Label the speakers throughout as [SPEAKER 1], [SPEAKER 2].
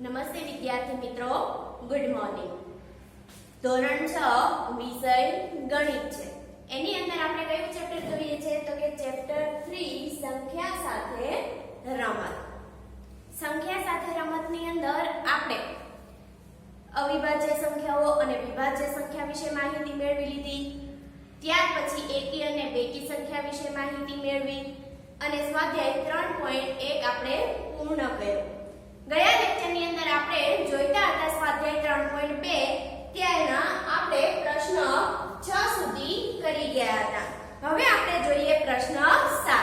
[SPEAKER 1] નમસ્તે વિદ્યાર્થી મિત્રો, ગુડ મોર્નિંગ। ધોરણ 6 વિષય ગણિત છે। એની અંદર આપણે કયું ચેપ્ટર જોઈએ છે તો કે ચેપ્ટર 3 સંખ્યા સાથે રમત। સંખ્યા સાથે રમતની અંદર આપણે અવિભાજ્ય સંખ્યાઓ અને વિભાજ્ય સંખ્યા વિશે માહિતી મેળવી લીધી। ત્યાર પછી એકી અને બેકી સંખ્યા વિશે માહિતી મેળવી અને સ્વાધ્યાય 3.1 આપણે પૂર્ણ કર્યો। ગયા લેક્ચરની અંદર આપણે જોઈતા હતા સ્વાધ્યાય 3.2 ત્યાંના આપણે પ્રશ્ન 6 સુધી કરી ગયા હતા। હવે આપણે જોઈએ પ્રશ્ન 7।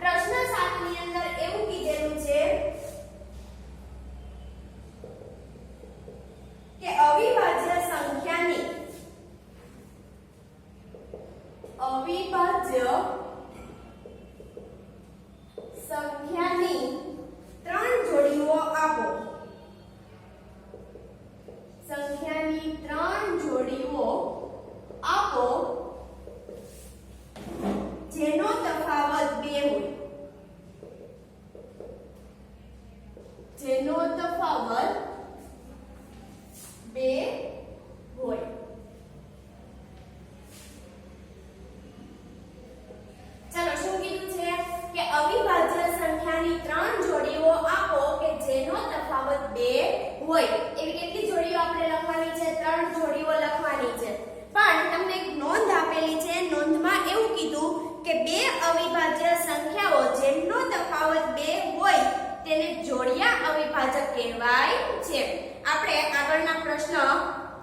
[SPEAKER 1] પ્રશ્ન 7 ની અંદર એવું કીધેલું છે કે અવિભાજ્ય સંખ્યાની ત્રણ જોડીઓ આપો। સંખ્યાની ત્રણ જોડીઓ આપો જેનો તફાવત 2 હોય। જેનો તફાવત 2 હોય। ચાલો શું કીધું છે કે અવિભાજ્ય સંખ્યાની ત્રણ જોડીઓ આપો કે જેનો તફાવત 2 હોય। એવી કેટલી જોડીઓ આપણે લખવાની છે? ત્રણ જોડીઓ લખવાની છે। પણ તમને એક નોંધ આપેલી છે। નોંધમાં એવું કીધું કે બે અવિભાજ્ય સંખ્યાઓ જેનો તફાવત 2 હોય તેને જોડિયા અવિભાજક કહેવાય છે। આપણે આગળના પ્રશ્ન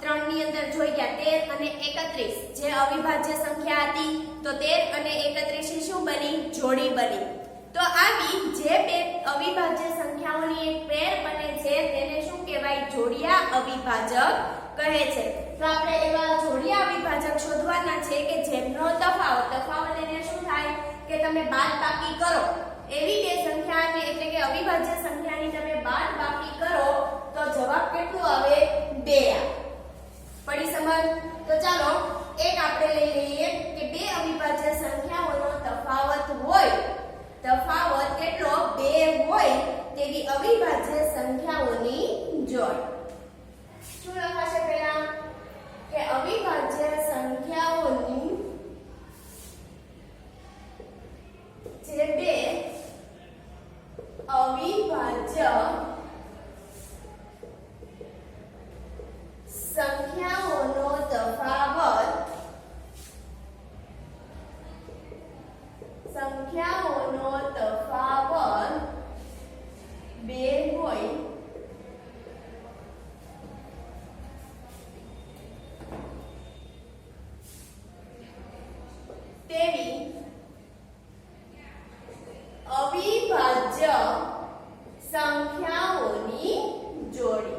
[SPEAKER 1] 3 ની અંદર જોઈ ગયા 13 અને 31 જે અવિભાજ્ય સંખ્યા હતી તો 13 અને 31 ની શું બની? જોડી બની। તો આવી જે બે અવિભાજ્ય સંખ્યાઓની એક પેર બને છે તેને શું કહેવાય? જોડિયા અવિભાજક કહે છે। તો આપણે એવા જોડિયા અવિભાજક શોધવાના છે કે જેમનો તફાવત એને શું થાય કે તમે બાદબાકી કરો। એવી બે સંખ્યાને એટલે કે અવિભાજ્ય સંખ્યાની તમે બાદબાકી કરો તો જવાબ કેટલો આવે? 2 આવે। પડી સમજ? તો ચાલો એક આપણે લઈ લઈએ કે બે અવિભાજ્ય સંખ્યાઓનો તફાવત હોય। તફાવત કેટલો? 2 હોય તેવી અવિભાજ્ય સંખ્યાઓની જોડ। શું લખાશે પહેલા? કે અવિભાજ્ય સંખ્યાઓની જે બે અવિભાજ્ય સંખ્યાઓનો તફાવત 2 હોય તેવી અવિભાજ્ય સંખ્યાઓની જોડી।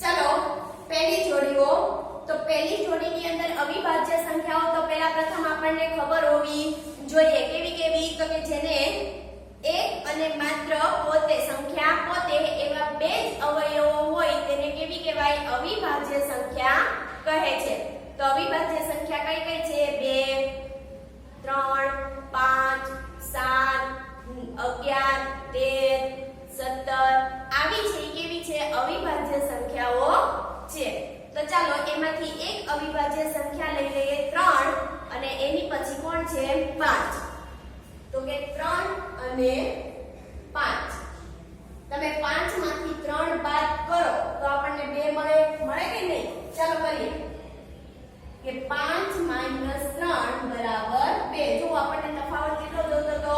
[SPEAKER 1] ચાલો પહેલી જોડીઓ તો પહેલી જોડીની અંદર અવિભાજ્ય સંખ્યાઓ તો પહેલા પ્રથમ આપણને ખબર હોવી જોઈએ। કેવી કેવી? તો કે જેને એક અને માત્ર પોતે સંખ્યા પોતે એવા બે જ અવયવો હોય તેને કેવી કહેવાય? અવિભાજ્ય સંખ્યા કહે છે। તો અવિભાજ્ય સંખ્યા કઈ કઈ છે? 2 3 5 7 11 13 17 આવી છે કેવી છે? અવિભાજ્ય સંખ્યાઓ છે। તો ચાલો એમાંથી એક અવિભાજ્ય સંખ્યા લઈ લઈએ 3 અને એની પછી કોણ છે? 5। તો કે 3 અને 5 તમે 5 માંથી 3 બાદ કરો તો આપણને 2 મળે કે નહીં? ચાલો કરીએ કે 5 - 3 બરાબર 2। જો આપણને તફાવત કેટલો જોતો તો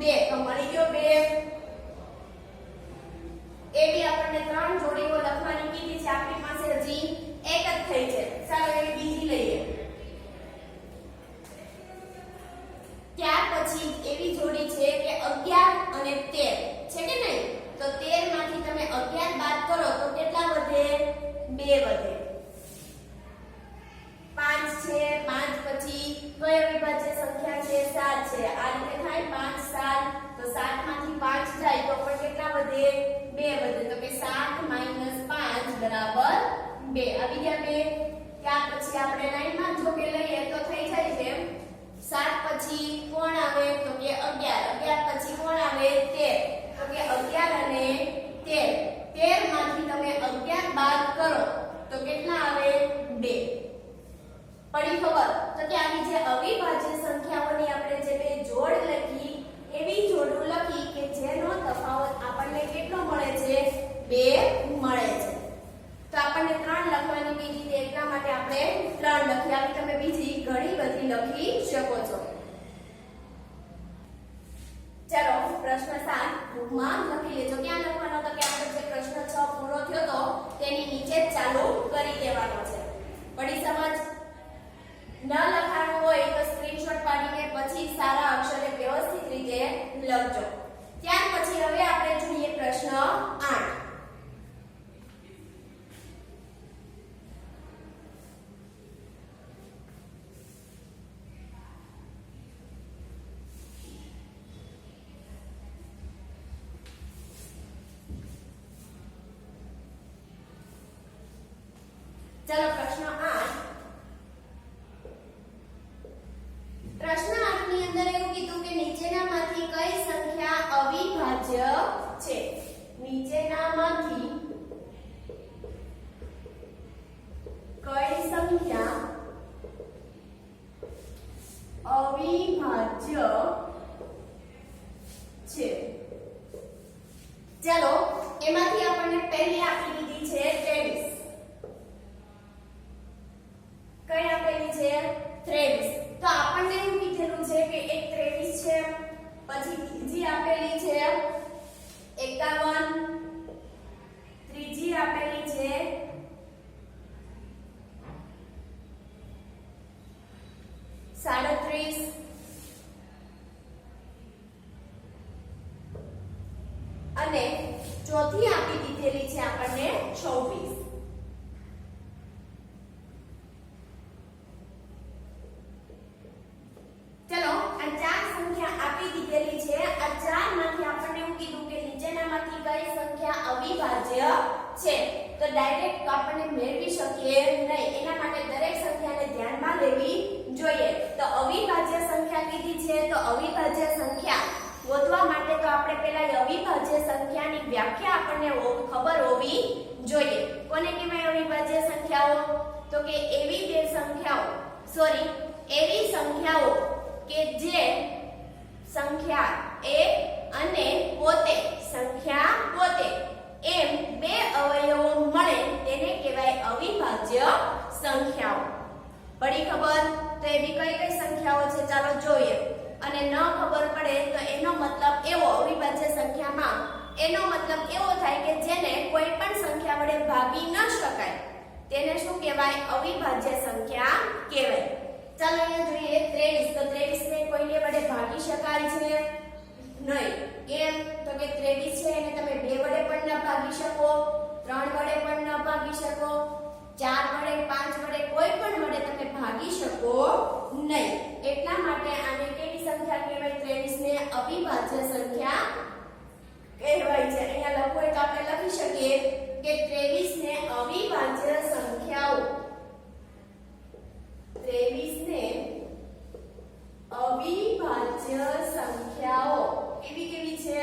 [SPEAKER 1] 2 તો મળી ગયો 2। એવી આપણને ત્રણ જોડીઓ લખવાની કીધી છે। આપણી પાસે હજી એક જ થઈ છે। ચાલો એક બીજી લઈએ। ત્યાર પછી એવી જોડી છે કે 11 અને 13 છે કે નહીં? તો 13 માંથી તમે 11 બાદ કરો તો કેટલા વધે? 2 વધે। 5 છે 5 પછી કઈ અવિભાજ્ય સંખ્યા છે? 7 છે। આ રીતે થાય 5 7 તો 7 માંથી 5 જાય તો પણ કેટલા વધે? 2 વધે। તો કે 7 - 5 બરાબર 2 આવી ગયા 2। ત્યાર પછી આપણે લાઈનમાં જો કે લઈએ તો થઈ જાય છે 7 પછી કોણ આવે તો કે 11, 11 પછી કોણ આવે 13, તો કે 11 અને 13, 13 માંથી તમે 11 બાદ કરો તો કેટલા આવે 2. પડી ખબર? તો કે આની જે અવિભાજ્ય સંખ્યાઓની આપણે જે બે જોડ લખી એવી જોડો લખી કે જેનો તફાવત આપણને કેટલો મળે છે 2 મળે છે. તો આપણને 3 લખવાની બીજી તે એટલા માટે આપણે 3 લખી. આવી તમે બીજી ઘણી બધી લખી શકો છો. ચાલો પ્રશ્ન 7 બુકમાં લખી લેજો. ક્યાં લખવાનો તો કે આપણે જે પ્રશ્ન 6 પૂરો થયો તો તેની નીચે જ ચાલુ કરી દેવાનો છે. પડી સમજ? ન લખાણું હોય તો સ્ક્રીનશોટ પાડીને પછી સારા અક્ષરે વ્યવસ્થિત રીતે લખજો. ત્યાર પછી હવે આપણે જોઈએ પ્રશ્ન 8. चलो प्रश्न 8. प्रश्न 8 ની અંદર એવું કીધું કે નીચેનામાંથી કઈ સંખ્યા અવિભાજ્ય છે? નીચેનામાંથી કઈ સંખ્યા અવિભાજ્ય છે? ચાલો એમાંથી આપણને પહેલી આપી દીધી છે 23. કઈ આપેલી છે 23. તો આપણને એવું કીધેલું છે કે એક 23 છે, પછી બીજી આપેલી છે 51, ત્રીજી આપેલી છે 37 અને ચોથી આપી દીધેલી છે આપણને 26. चलो આ ચાર સંખ્યા આપી દીધેલી છે. આ ચારમાંથી આપણને એવું કીધું કે નીચેનામાંથી કઈ સંખ્યા અવિભાજ્ય છે? તો ડાયરેક્ટ આપણને મેળવી શકીએ નહીં. એના માટે દરેક સંખ્યાને ધ્યાનમાં લેવી જોઈએ. તો અવિભાજ્ય સંખ્યા કીધી છે તો અવિભાજ્ય સંખ્યા શોધવા માટે તો આપણે પહેલા અવિભાજ્ય સંખ્યાની વ્યાખ્યા આપણને ખબર હોવી જોઈએ. કોને કહેવાય અવિભાજ્ય સંખ્યાઓ? તો કે એવી બે સંખ્યાઓ એવી સંખ્યાઓ કે જે સંખ્યા એક અને પોતે સંખ્યા પોતે એમ બે અવયવો મળે તેને કહેવાય અવિભાજ્ય સંખ્યાઓ. પડી ખબર? તો એવી કઈ કઈ સંખ્યાઓ છે ચાલો જોઈએ. અને ન ખબર પડે તો એનો મતલબ એવો અવિભાજ્ય સંખ્યામાં એનો મતલબ એવો થાય કે જેને કોઈ પણ સંખ્યા વડે ભાગી ન શકાય તેને શું કહેવાય? અવિભાજ્ય સંખ્યા કહેવાય. ચાલો અહીંયા જોઈએ 23. તો 23 ને કોઈને વડે ભાગી શકાય છે નહીં. કેમ? તો કે 23 છે એને તમે 2 વડે પણ ન ભાગી શકો, 3 વડે પણ ન ભાગી શકો, 4 વડે, 5 વડે, કોઈ પણ વડે તમે ભાગી શકો નહીં. એટલા માટે આને કેવી સંખ્યા કહેવાય? 23 ને અવિભાજ્ય સંખ્યા કહેવાય છે. અહીંયા લખો તો આપણે લખી શકીએ કે 23 ને અવિભાજ્ય સંખ્યાઓ 23 ને અવિભાજ્ય સંખ્યાઓ કેવી છે?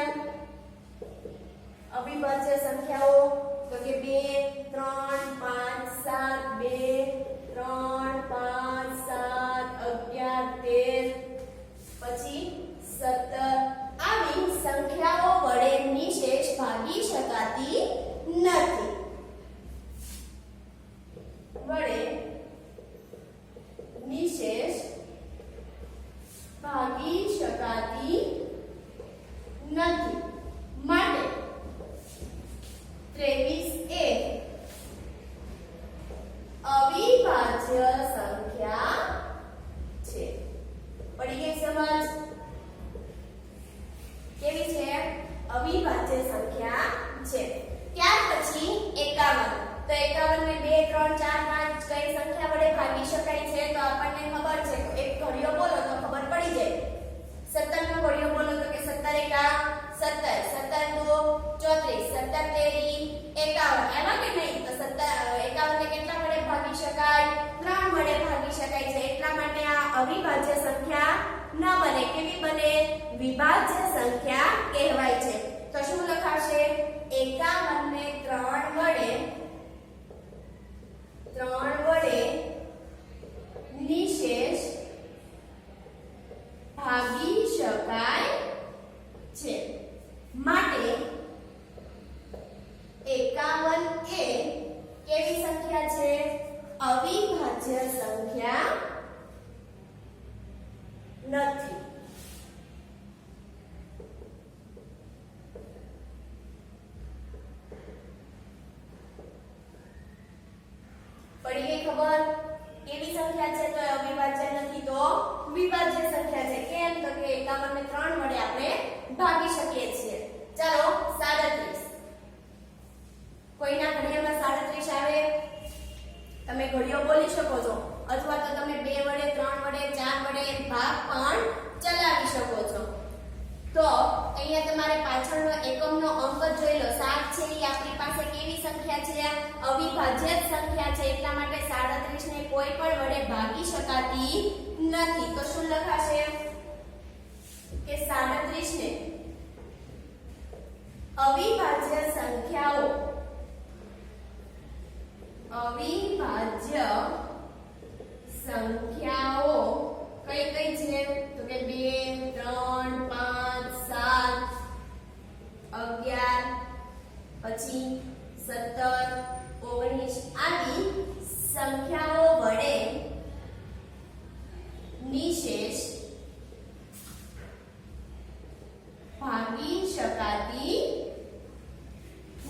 [SPEAKER 1] અવિભાજ્ય સંખ્યાઓ તો કે 2, 3, 5, 7, 2, 3, 5, 7, 11, 13 પછી 17 આવી સંખ્યાઓ વડે નિશેષ ભાગી શકાતી નથી. વડે નિશેષ ભાગી શકાતી નથી. માટે 23 એ અવિભાજ્ય સંખ્યા છે. પડી ગઈ સમજ? કેવી છે? અવિભાજ્ય સંખ્યા છે. ત્યાર પછી 51. તો 51 ને 2, 3, 4, 5 કઈ સંખ્યા વડે ભાગી શકાય છે? તો આપણને ખબર છે. એક ઘડિયો બોલો તો ખબર પડી જાય. 17 નો ઘડિયો બોલો તો કે 17 એકા 17, 17 દો 34, 17 તેરી 51. એમાં કે નહીં? તો 51 ને કેટલા વડે ભાગી શકાય? 3 વડે ભાગી શકાય છે. એટલા માટે આ અવિભાજ્ય સંખ્યા ન બને. કેવી બને? વિભાજ્ય સંખ્યા કહેવાય છે. તો શું લખાશે? 51 ને 3 વડે નિશેષ ભાગી શકાય છે. માટે 51 એ કેવી સંખ્યા છે? અવિભાજ્ય સંખ્યા નથી. પડી ગઈ ખબર? કેવી સંખ્યા છે? તો અવિભાજ્ય નથી તો વિભાજ્ય સંખ્યા છે. કેમ? તો કે 51 ને 3 વડે આપણે ભાગી શકીએ છીએ. ચાલો 37. કોઈના ઘડિયામાં 37 આવે? તમે ઘડિયો બોલી શકો છો અથવા તો તમે 2 વડે 3 વડે 4 વડે ભાગ પણ ચલાવી શકો છો. તો અહીંયા તમારે પાછળનો એકમનો અંક જોઈ લો. 7 છે એ આપણી પાસે કેવી સંખ્યા છે? અવિભાજ્ય સંખ્યા છે. એટલા માટે 37 ને કોઈ પણ વડે ભાગી શકાતી નથી. તો શું લખાશે? કે 37 ને અવિભાજ્ય સંખ્યાઓ કઈ કઈ છે? તો કે 2 3 5 7 11 પછી 17 19 આવી સંખ્યાઓ વડે નિશેષ ભાગી શકાતી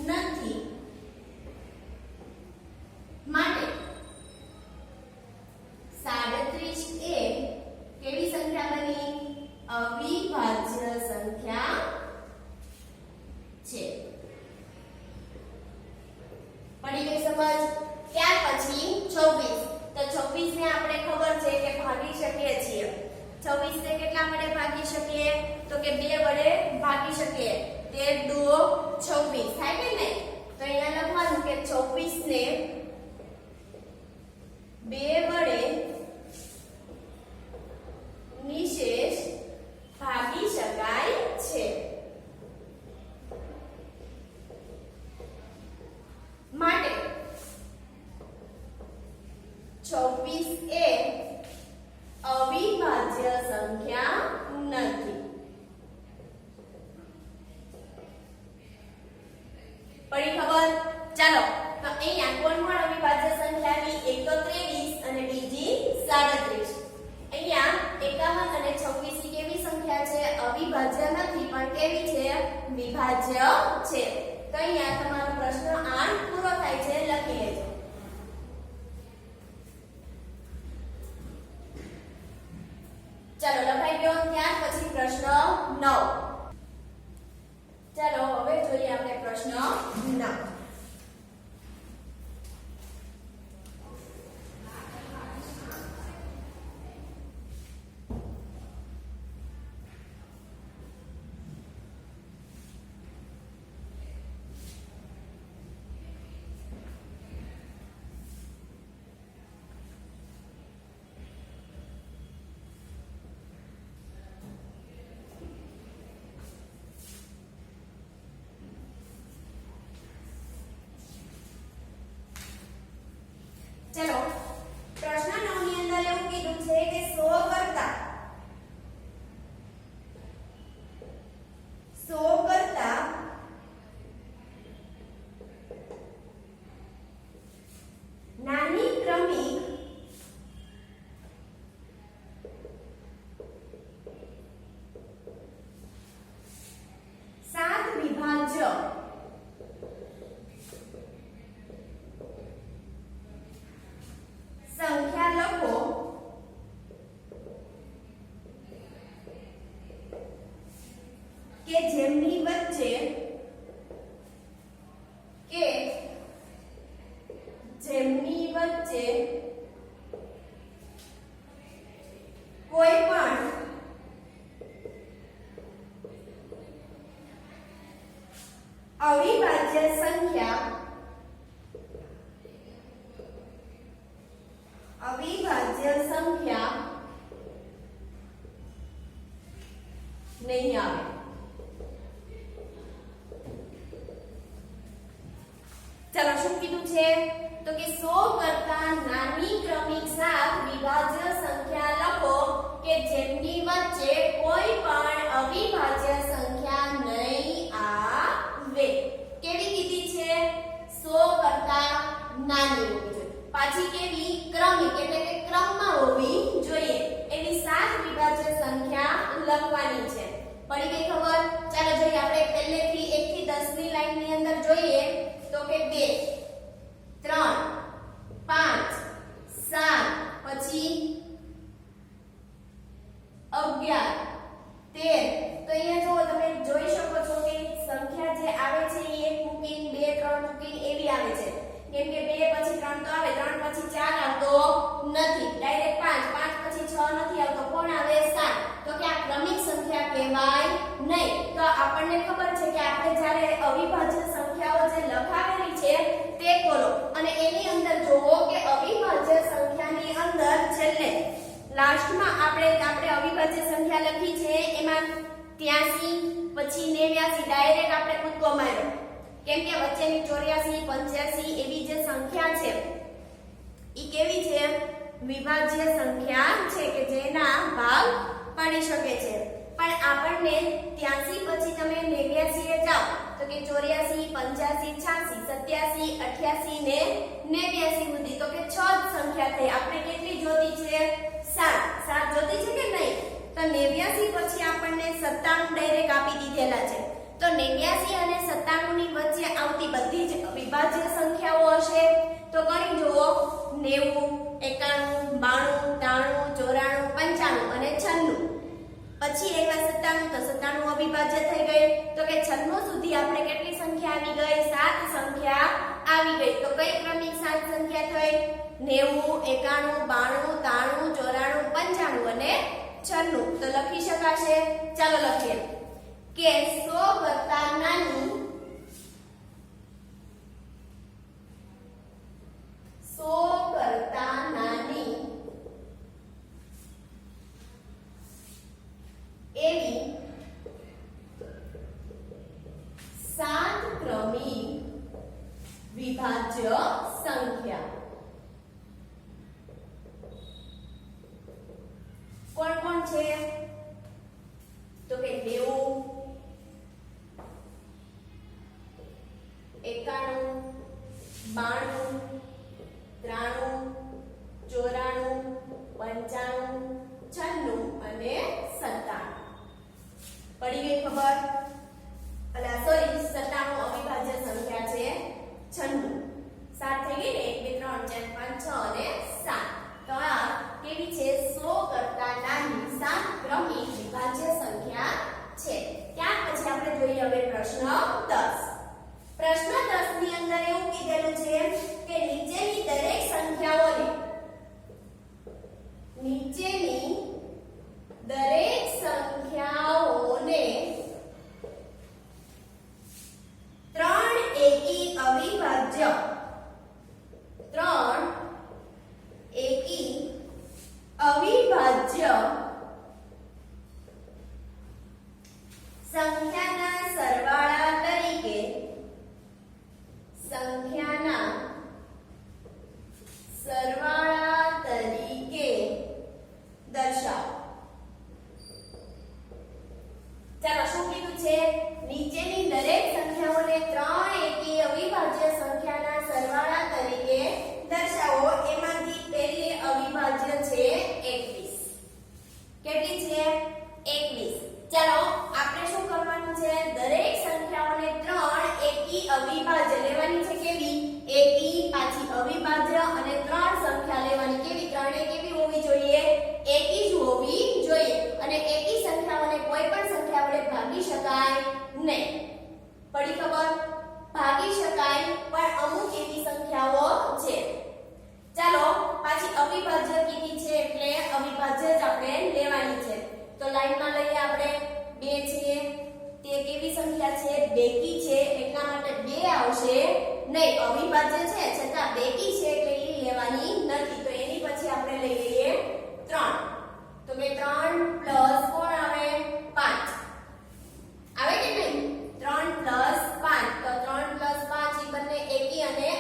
[SPEAKER 1] નથી. માટે 37 એ કેવી સંખ્યા બની? અવિભાજ્ય સંખ્યા છે. પડી ગઈ સમજ? ત્યાર પછી 26. તો 26 ને આપણે ખબર છે કે ભાગી શકીએ છીએ. 26 ને કેટલા વડે ભાગી શકીએ? તો કે 2 વડે ભાગી શકીએ. 13 2 26 થાય કે નહીં? તો અહીંયા લખવાનું કે 26 ને 2 વડે નિશેષ ભાગી શકાય છે. માટે 26 એ અવિભાજ્ય સંખ્યા નથી. પડી ખબર? ચાલો તો અહીંયા કોણ કોણ અવિભાજ્ય સંખ્યાની? એક તો 23 અને બીજી 37. અહીંયા 51 અને 26 કેવી સંખ્યા છે? અવિભાજ્ય નથી પણ કેવી છે? વિભાજ્ય છે. તો અહીંયા તમારો પ્રશ્ન 8 પૂરો થાય છે. લખી લેજો. ચાલો લખાઈ ગયો. ત્યાર પછી પ્રશ્ન 9. ચાલો હવે જોઈએ આપણે પ્રશ્ન 9. ચલો પ્રશ્ન 9 ની અંદર એવું કીધું છે કે 100 કરતા નાની ક્રમિક સાત વિભાજ્ય સંખ્યા લખો કે જેમની વચ્ચે કોઈ પણ અવિભાજ્ય સંખ્યા ચાલો શું કીધું છે તો કે 100 કરતા નાની ક્રમિક સાત વિભાજ્ય સંખ્યા લખો કે જેમની વચ્ચે કોઈ પણ અવિભાજ્ય સંખ્યા નહીં આવે. કેવી કીધી છે 100 કરતા નાની હોવી જોઈએ. પાછી કેવી ક્રમિક એટલે કે ક્રમમાં હોવી જોઈએ એવી સાત વિભાજ્ય સંખ્યા લખવાની છે. પડી ગઈ ખબર? ચાલો જોઈએ આપણે પહેલેથી 1 થી 10 ની લાઈન ની અંદર જોઈએ તો કે 2 3 5 7 પછી 11 13 તો અહીંયા જો તમે જોઈ શકો છો કે સંખ્યા જે આવે છે એ એક મૂકીને 2 3 મૂકીને એવી આવે છે. કેમ કે 2 પછી 3 તો આવે, 3 પછી 4 આવતો નથી, ડાયરેક્ટ 5 5 પછી 6 નથી આવતો, કોણ આવે 7. તો કે આ ક્રમિક સંખ્યા કહેવાય નહીં. તો આપણને ખબર છે કે આપણે જ્યારે અવિભાજ્ય સંખ્યાઓ જે લખાવેલી છે તે ખોલો અને એની અંદર જોવો કે અવિભાજ્ય સંખ્યાની અંદર છેલ્લે લાસ્ટમાં આપણે અવિભાજ્ય સંખ્યા લખી છે એમાં 83 પછી 89 ડાયરેક્ટ આપણે કૂદકો માર્યો. કેમ કે વચ્ચેની 84 85 એવી જે સંખ્યા છે ઈ કેવી છે? વિભાજ્ય સંખ્યા છે કે જેના ભાગ પાડી શકે છે. પણ આપણને 83 પછી તમે 89 એ જાઓ તો કે 84 85 86 87 88 ને 89 સુધી તો કે 6 જ સંખ્યા થઈ. આપણે કેટલી જોતી છે? 7 જોતી છે કે નહીં? તો 89 પછી આપણને 97 ડાયરેક્ટ આપી દીધેલા છે. તો 89 અને 97 ની વચ્ચે આવતી બધી જ વિભાજ્ય સંખ્યાઓ હશે તો ગણી જુઓ 90 91 92 93 94 95 અને 96. પછી એવા 97 તો 97 અવિભાજ્ય થઈ ગઈ તો કે 96 સુધી આપણે કેટલી સંખ્યા આવી ગઈ? 7 સંખ્યા આવી ગઈ. તો કઈ ક્રમિક 7 સંખ્યા થઈ? 90 91 92 93 94 95 અને 96. તો લખી શકાશે. ચાલો લખીએ કે 100 કરતા નાની 100 કરતા નાની એવી 7 ક્રમિક વિભાજ્ય સંખ્યા કોણ કોણ છે? તો કે 90 91 92 93 94 95 96 અને 97. પડી ગઈ ખબર? અલા સોરી 97 અવિભાજ્ય સંખ્યા છે 96. 7 થઈ ગઈ ને 1 2 3 4 5 6 અને 7. તો આ કેવી છે? 100 કરતા નાની 7 ક્રમિક વિભાજ્ય સંખ્યા છે. ત્યાર પછી આપણે જોઈએ હવે પ્રશ્ન 10. પ્રશ્ન 10 ની અંદર એવું કીધેલું છે કે નીચેની દરેક સંખ્યાઓને 3 એકી અવિભાજ્ય સંખ્યાના સરવાળા તરીકે દર્શાવો. ચાલો શું કીધું છે? નીચેની દરેક સંખ્યાઓને 3 એકી અવિભાજ્ય સંખ્યાના સરવાળા તરીકે દર્શાવો. એમાંથી પહેલી અવિભાજ્ય છે 21. કેટલી છે? 21. ચાલો આપણે શું કરવાનું છે? દરેક સંખ્યાઓને 3 એકી અવિભાજ્ય લેવાની છે. કેવી? એકી, પાછી અવિભાજ્ય અને 3 સંખ્યા લેવાની. કેવી? 3 કેવી હોવી જોઈએ? એકી જ હોવી જોઈએ. અને એકી સંખ્યાઓને કોઈ પણ સંખ્યા વડે ભાગી શકાય નહીં. પડી ખબર? ભાગી શકાય પણ અમુક એવી સંખ્યાઓ છે. ચાલો પાછી અવિભાજ્ય કીધી છે એટલે અવિભાજ્ય જ આપણે લેવાની છે. તો લાઈનમાં લઈએ આપણે 2 છે તે કેવી સંખ્યા છે? બેકી છે એટલા માટે 2 આવશે નહીં. અવિભાજ્ય છે છતાં બેકી છે એટલે એ લેવાની નથી. તો એની પછી આપણે લઈ લઈએ 3. તો કે 3 પ્લસ કોણ આવે? 5 આવે કે નહીં? 3 પ્લસ 5 તો 3 પ્લસ 5 એ બંને એકી અને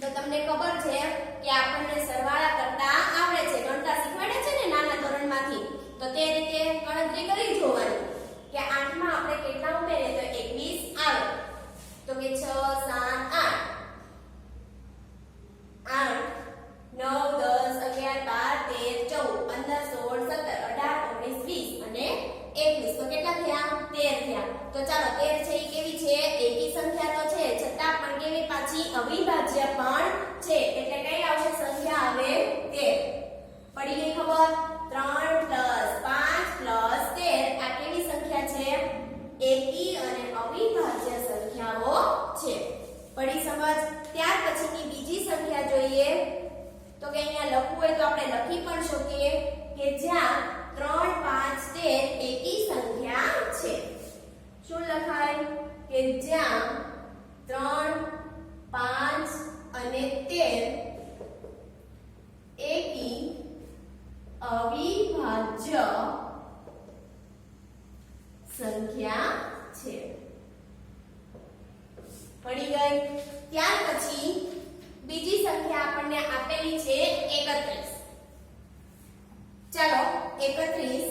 [SPEAKER 1] તો તમને ખબર છે કે આપણને સરવાળા કરતા આવડે છે, ગણતા શીખવાડે છે ને નાના ધોરણમાંથી, તો તે રીતે ગણતરી કરી જોવાની કે 8 માં આપણે કેટલા ઉમેરીએ તો 21 આવે, તો કે 6 7 8 8 9 10 11 12 13 14 15 16 17 18 19 20 અને 21, તો કેટલા થયા 13 થયા. તો ચાલો 13 છે એ કેવી છે, એકી સંખ્યા તો છે છતાં પણ કેવી પાછી અવિભાજ્ય પણ છે, એટલે કઈ આવશે સંખ્યા આવે 13. પડી ગઈ ખબર? 3 + 5 + 13 આ કેવી સંખ્યા છે, એકી અને અવિભાજ્ય સંખ્યાઓ છે. પડી સમજ? ત્યાર પછીની બીજી સંખ્યા જોઈએ તો કે અહીંયા લખવું હોય તો આપણે લખી પણ શકીએ કે જ્યાં 3 5 13 એકી સંખ્યા છે. શું લખાય કે જ્યાં 3 5 અને 13 એકી અવિભાજ્ય સંખ્યા છે. પડી ગઈ? ત્યાર પછી બીજી સંખ્યા આપણને આપેલી છે 31. ચાલો 31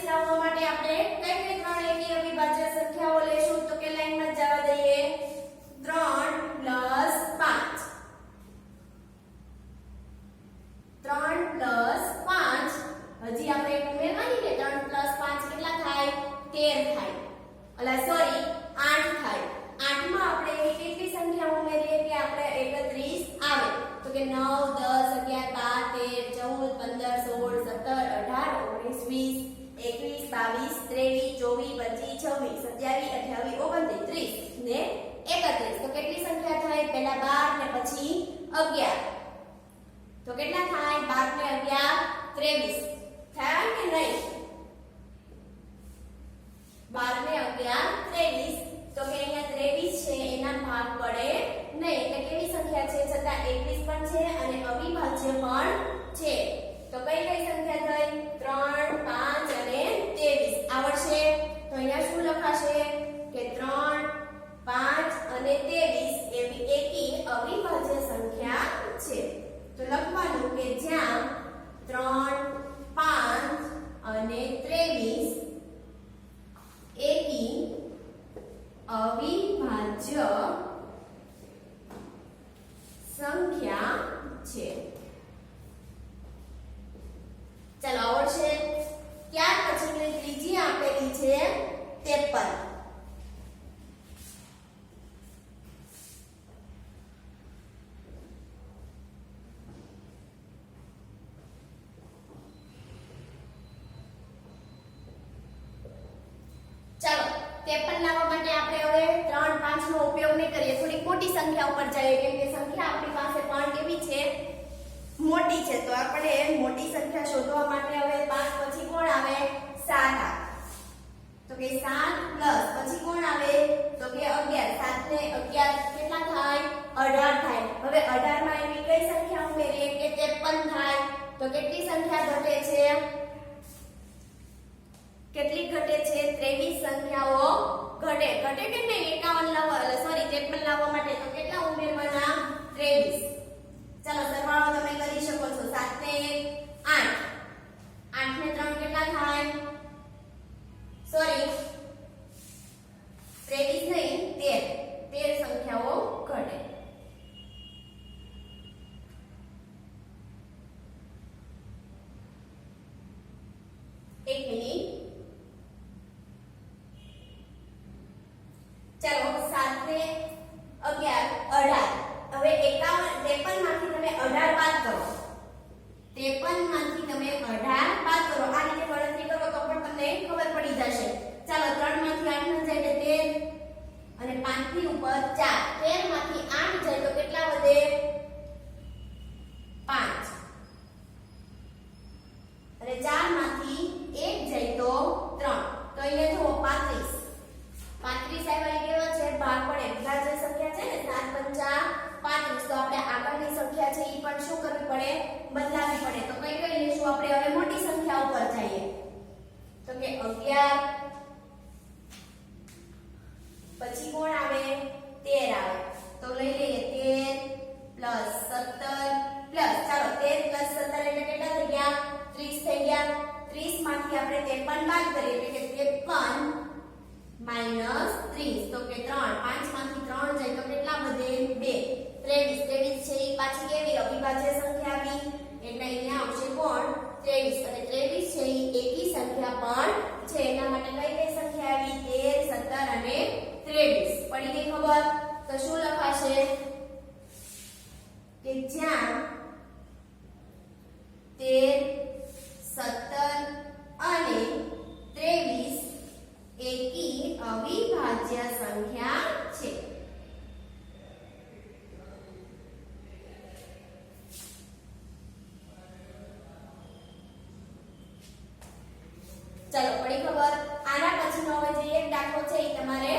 [SPEAKER 1] લાવવા માટે આપણે કઈ કઈ ત્રણ એકી અવિભાજ્ય સંખ્યાઓ લેશું તો કે લાઈનમાં જવા દઈએ. 3 + 5 3 + 5 હજી આપણે એક ઉમેરવાની કે 3 + 5 કેટલા થાય 13 થાય. અલા સોરી 8 થાય. 8 માં આપણે કેટલી સંખ્યા ઉમેરીએ કે આપણે 31 આવે તો કે 9 10 11 12 13 14 15 16 17 18 19 20 21 22 23 24 25 26 27 28 29 30 ને 31. તો કેટલી સંખ્યા થાય? પહેલા 12 ને પછી 11. તો કેટલા થાય? 12 ને 11 23 થાય કે નહીં? 12 ને 11 23. તો કે અહીંયા 23 છે એના ભાગ પડે નહીં, એટલે કેવી સંખ્યા છે છતાં 21 પણ છે અને અવિભાજ્ય પણ છે. તો કઈ કઈ સંખ્યા થઈ? 3 5 અને 23 આવડશે. તો અહીંયા શું લખાશે કે 3 5 અને 23 એવી એકી અવિભાજ્ય સંખ્યા છે. તો લખવાનું કે જ્યાં 3 5 અને 23 એકી અવિભાજ્ય સંખ્યા છે. ચાલો આવડશે. ત્યાર પછીની ત્રીજી આપેલી છે 53. ચાલો 53 લાવવા માટે આપણે હવે 3 5 નો ઉપયોગ નહીં કરીએ, થોડી મોટી સંખ્યા ઉપર જઈએ કેમ કે સંખ્યા આપણી પાસે પણ કેવી છે મોટી છે. તો આપણે મોટી સંખ્યા શોધવા માટે હવે 5 પછી કોણ આવે? 7 આવે. તો કે 7 પ્લસ પછી કોણ આવે? તો કે 11. 7 ને 11 કેટલા થાય? 18 થાય. હવે 18 માં એવી કઈ સંખ્યા ઉમેરીએ કે 53 થાય. તો કેટલી સંખ્યા ઘટે છે? કેટલી ઘટે છે? 23 સંખ્યાઓ ઘટે. ઘટે કે નહીં? 51 લાવવા સોરી 53 લાવવા માટે તો કેટલા ઉમેરવાના? 23. ચાલો સરવાળો તમે કરી શકો છો. 7 ને 1 8 ને 3 કેટલા થાય? સોરી 23 નહીં 13 સંખ્યાઓ ઘટે. એક મિનિટ. ચાલો 7 ને 11 18. હવે 53 માંથી તમે 18 બાદ કરો. 53 માંથી તમે 18 બાદ કરો. આ રીતે ગણતરી કરો તો પણ તમને ખબર પડી જશે. ચાલો 3 માંથી 8 ન જાય એટલે 13 અને 5 થી ઉપર 4. 13 માંથી 8 જાય તો કેટલા વધે? 5 અને 4 માંથી 1 જાય તો 3. તો અહીંયા જુઓ 35. 35 આવ્યા કેવા છે? ભાગ પડે. બધા જે સંખ્યા છે ને 7 5 35. તો આપણે આગળની સંખ્યા છે એ પણ શું કરવી પડે? બદલાવી પડે. તો કઈ કઈ લેશું આપણે? હવે મોટી સંખ્યા ઉપર જઈએ. 30 માંથી આપણે 53 બાદ કરીએ એટલે કે 53 માઈનસ 30 તો કે 3 5 માંથી 3 જાય તો કેટલા વધે 2 23 છે એ પાછી કેવી અવિભાજ્ય સંખ્યા આવી એટલે અહીંયા આવશે કોણ 23 અને 23 છે એ એકી સંખ્યા પણ છે એના માટે કઈ કઈ સંખ્યા આવી 13 17 અને 23 પડી ગઈ ખબર તો શું લખાશે કે જ્યાં 13 17 અને 23 એકી અવિભાજ્ય સંખ્યા છે ચલો પડી ખબર આના પછીનો હવે જે એક દાખલો છે એ તમારે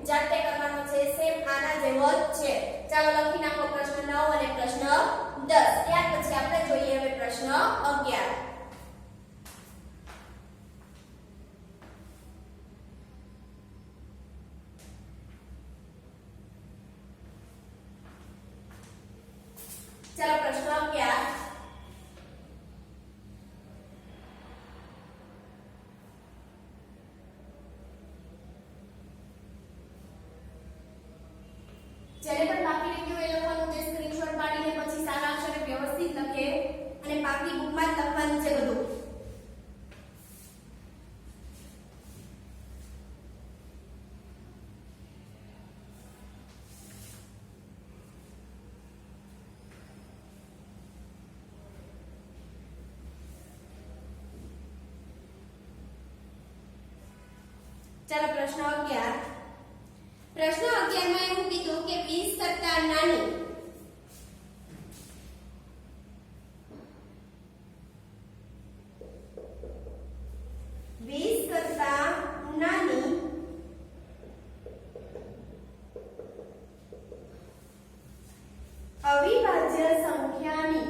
[SPEAKER 1] જાતે કરવાનો છે સેમ આના જેવો જ છે ચાલો લખી નાખો પ્રશ્ન 9 અને પ્રશ્ન 10 ત્યાર પછી આપણે જોઈએ હવે પ્રશ્ન 11 चलो प्रश्न 11 જેને પણ બાકી રહી ગયું એ લખવાનું છે સ્ક્રીનશોટ પાડીને પછી સારા અક્ષરે વ્યવસ્થિત લખે અને બાકી બુકમાં જ લખવાનું છે બધું चलो प्रश्न 11 प्रश्न 11 में એવું કીધું કે 20 કરતા નાની 20 કરતા નાની અવિભાજ્ય સંખ્યાની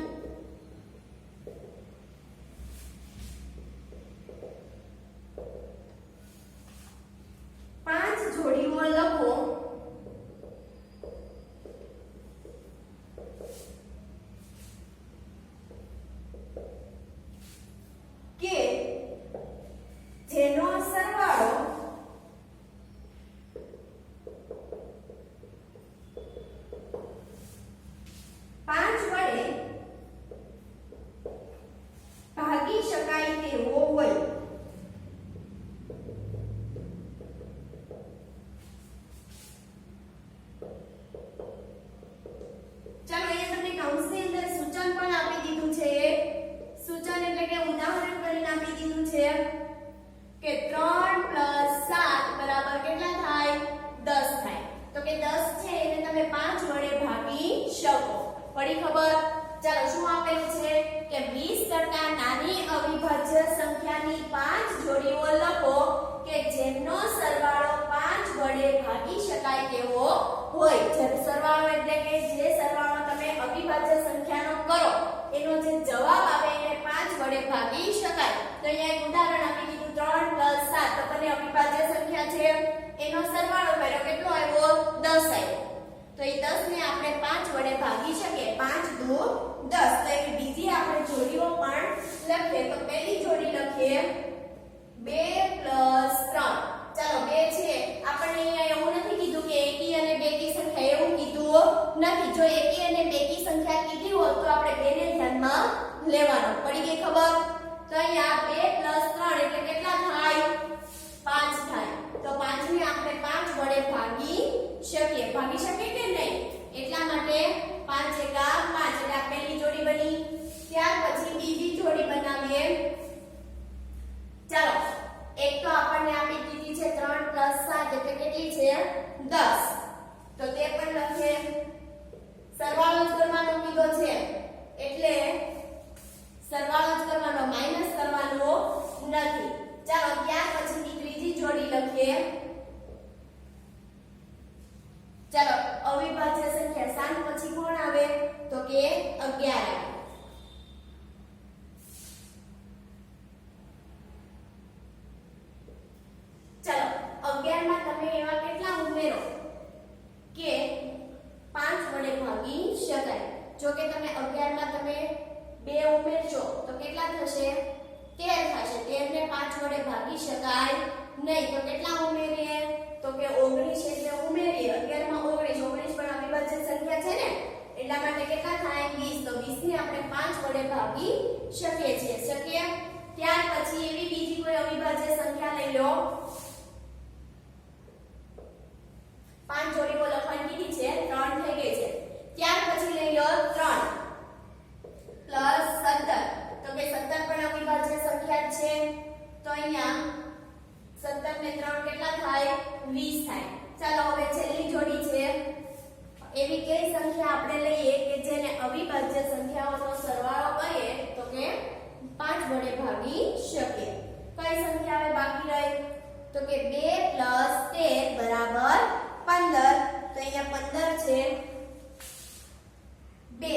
[SPEAKER 1] કે 3 + 7 બરાબર કેટલા થાય 10 થાય તો કે 10 છે એને તમે 5 વડે ભાગી શકો પડી ખબર ચાલો શું આપેલું છે કે 20 કરતા નાની અવિભાજ્ય સંખ્યાની 5 જોડીઓ લખો કે જેનો સરવાળો 5 વડે ભાગી શકાય તેવો હોય જેનો સરવાળો એટલે કે જે સરવાળો તમે અવિભાજ્ય સંખ્યાનો કરો એનો જે જવાબ આવે એને 5 વડે ભાગી શકાય તો અહીંયા એક ઉદાહરણ આપી દીધું 3 + 7 તો બંને અવિભાજ્ય સંખ્યા છે એનો સરવાળો કર્યો કેટલો આવ્યો 10 આવ્યો તો એ 10 ને આપણે 5 વડે ભાગી શકીએ 5 × 2 = 10 તો એવી બીજી આપણે જોડીઓ પણ લખીએ તો પહેલી જોડી લખીએ 2 + 3 ચાલો 2 છે આપણે અહીંયા એવું નથી કીધું કે એકી અને બેકી સંખ્યા એવું કીધું નથી જો એકી અને બેકી સંખ્યા કીધી હોત તો આપણે બેને ધ્યાનમાં લેવાનો પડી ગઈ ખબર તો અહીંયા 2 + 3 એટલે કેટલા થાય 5 થાય તો 5 ને આપણે 5 વડે ભાગી શકીએ કે નહીં એટલા માટે 5 × 5 એટલે આ પહેલી જોડી બની ત્યાર પછી બીજી જોડી બનાવીએ ચાલો એક તો આપણને આપી દીધી છે 3 + 7 એટલે કેટલી છે 10 તો તે પણ લખીએ સરવાળો જ કરવાનો કીધો છે એટલે સરવાળો જ કરવાનો માઈનસ કરવાનો નથી ચાલો ત્યાર પછીની ત્રીજી જોડી લખીએ ચાલો અવિભાજ્ય સંખ્યા 7 પછી કોણ આવે તો કે 11 આવે ચાલો 11 માં તમે એવા કેટલા ઉમેરો કે 5 વડે ભાગી શકાય જો કે તમે 11 માં તમે 2 ઉમેરશો તો કેટલા થશે 13 થશે 13 ભાગી શકાય નહીં. તો કેટલા ઉમેરીએ? તો કે 19 એટલે ઉમેરીએ 11 માં 19 પણ અવિભાજ્ય સંખ્યા છે ને, એટલા માટે કેટલા થાય? 20. તો 20 ને આપણે 5 વડે ભાગી શકીએ છીએ. શકીએ. ત્યાર પછી એવી બીજી કોઈ અવિભાજ્ય સંખ્યા લઈ લો. 5 જોડીઓ લખવાની કીધી છે, 3 થઈ ગઈ છે. ત્યાર પછી લઈ લો 3 પ્લસ 17. તો કે 17 પણ અવિભાજ્ય સંખ્યા છે. તો અહીંયા 17 ને 3 કેટલા થાય? 20 થાય. ચાલો હવે છેલ્લી જોડી છે. એવી કઈ સંખ્યા આપણે લઈએ કે જેને અવિભાજ્ય સંખ્યાઓનો સરવાળો કરીએ તો કે 5 વડે ભાગી શકીએ. કઈ સંખ્યા હવે બાકી રહી? તો કે 2 + 13 = 15. તો અહીંયા 15 છે. 2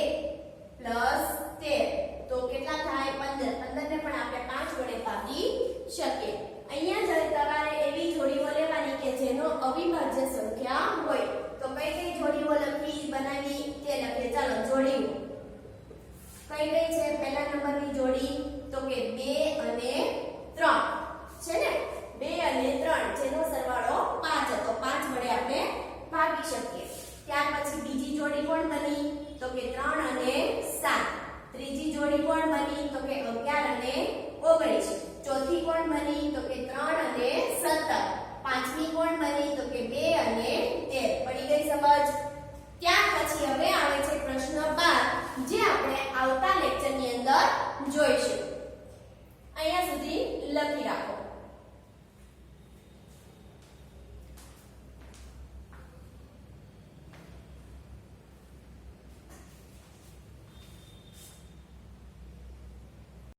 [SPEAKER 1] + 13 તો કેટલા થાય? 15. 15 ને પણ આપણે 5 વડે